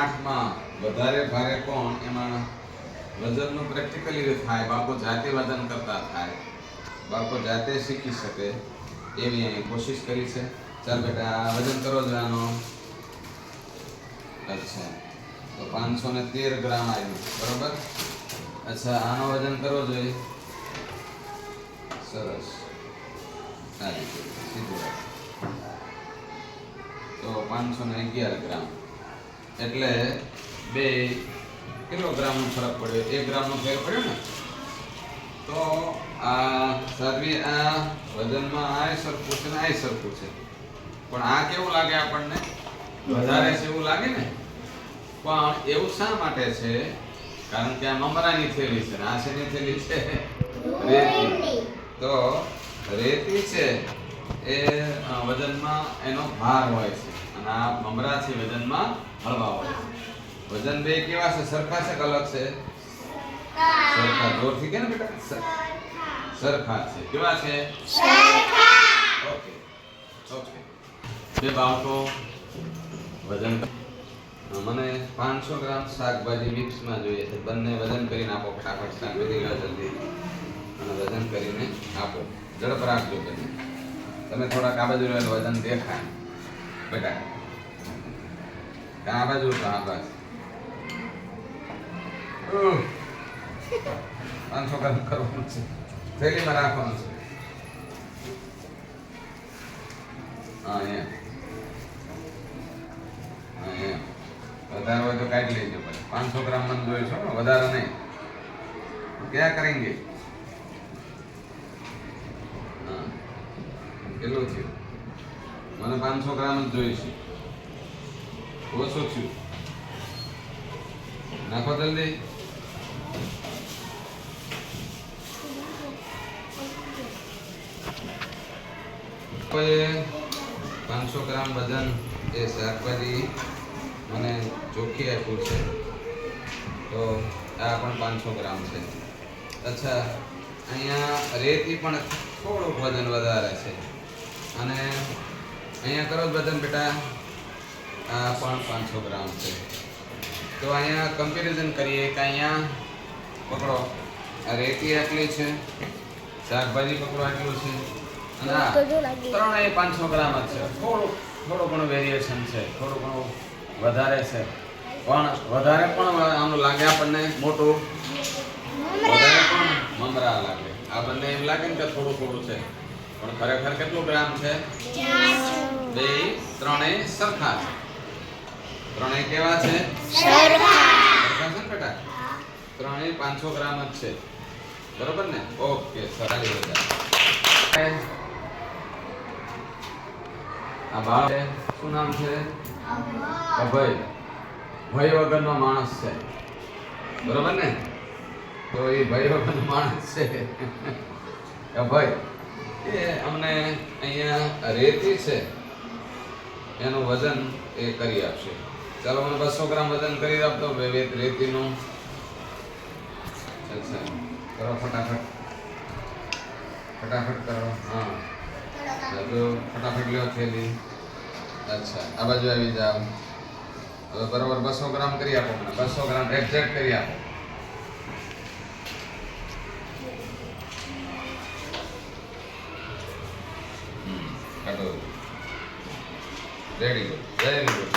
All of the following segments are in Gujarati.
8માં વધારે ભારે કોણ એમાં વજનનું પ્રેક્ટિકલી થાય, બાળકો જાતે વજન કરતા થાય, બાળકો જાતે શીખી શકે એવી અહીં કોશિશ કરી છે. ચાલ બેટા વજન કરો જ આનો. અચ્છા તો 513 ગ્રામ આવ્યું બરોબર. અચ્છા આનો વજન કરવો જોઈએ. સરસ સીધું તો 511 ગ્રામ એટલે 2 કિલોગ્રામનો ફરક પડ્યો, 1 ગ્રામનો ફેર પડ્યો ને. તો આ સાદવી આ વજનમાં આ સરખું છે ને આ સરખું છે, પણ આ કેવું લાગે આપણને વધારે છે એવું લાગે ને. પણ એવું શા માટે છે? કારણ કે આ મમરાની થેલી છે, આ શેની થેલી છે? રેતી. તો રેતી છે એ વજનમાં એનો ભાર હોય છે અને આ મમરા છે વજનમાં હળવા હોય છે. વજન બે કેવા છે? સરખા છે કે અલગ છે? સરખા. જોરથી કે ને બેટા સરખા છે. કેવા છે? સરખા. Okay okay. બે બાળકો વજન મને 500 ગ્રામ શાકભાજી મિક્સમાં જોઈએ છે. બંને વજન કરીને આપો ફટાફટ. શાકભાજી લો જલ્દી અને વજન કરીને આપો. ઝડપ રાખજો બંને. તમે થોડાક આ બાજુ રહેલો વજન દેખાય બેટા. આ બાજુ તો આ બાજુ 500 ગ્રામ કરવાનું છે. થેલીમાં રાખવાનું છે. હા એમ વધારે હોય તો કાઢી લેજો. 500 ગ્રામ મને જોઈએ છો ને, વધારે નહીં. क्या करेंगे? हाँ કેટલું થયું? મને 500 ગ્રામ જ જોઈશે. ઓછું થયું. નાખો જલ્દી. કોઈ 500 ગ્રામ વજન એ શાકભાજી મને ચોખ્ખી આપ્યું છે, તો આ પણ 500 ગ્રામ છે. અચ્છા અહીંયા રેતી પણ થોડુંક વજન વધારે છે અને અહીંયા કરો વજન બેટા. આ પણ 500 ગ્રામ છે. તો અહીંયા કમ્પેરિઝન કરીએ કે અહીંયા પકડો આ રેતી આટલી છે, શાકભાજી પકડો આટલું છે અને આ ત્રણેય 500 ગ્રામ જ છે. થોડું ઘણું વેરિએશન છે, થોડું ઘણું વધારે છે, પણ વધારે પણ આમ લાગે આપણને મોટું, વધારે પણ મમરા લાગે. આ બંને એમ લાગે ને કે થોડું થોડું છે, પણ ખરેખર કેટલું ગ્રામ છે? બે ત્રણેય સરખા છે. ત્રણેય કેવા છે? સરખા છે ને બેટા. ત્રણેય 500 ગ્રામ જ છે બરોબર ને. ઓકે સરસ. આ બાળ શું નામ છે? અભય. ભય વગરનો માણસ છે બરોબર ને. તો એ ભય વગરનો માણસ છે અભય. એ અમને અહીંયા રેતી છે એનું વજન એ કરી આપશે. ચાલો મને 200 ગ્રામ વજન કરી આપતો રેતીનું. અચ્છા કરો ફટાફટ ફટાફટ કરો. હા તો ફટાફટ લ્યો થેલી. અચ્છા આ બાજુ આવી જાઓ. હવે બરોબર 200 ગ્રામ કરી આપો મને. 200 ગ્રામ એક્ઝેક્ટ કરી આપો. Ready good, very good.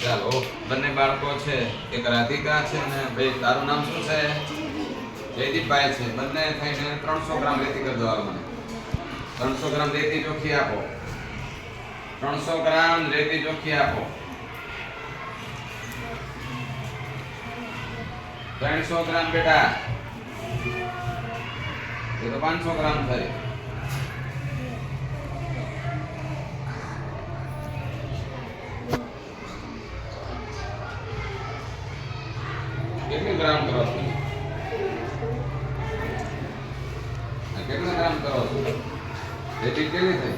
ચાલો બંને બાળકો છે, એક રાધિકા છે અને ભાઈ તારું નામ શું છે? જયદીપભાઈ છે. બંને થઈને 300 ગ્રામ રેતી કરી દો. હાલ મને 300 ગ્રામ રેતી ચોખ્ખી આપો. 300 ગ્રામ રેતી ચોખ્ખી આપો. 300 ગ્રામ બેટા. એ તો 500 ગ્રામ થઈ. કેટલું ગ્રામ કરો છો? કેટલા ગ્રામ કરો છો? રેતી કેટલી થઈ?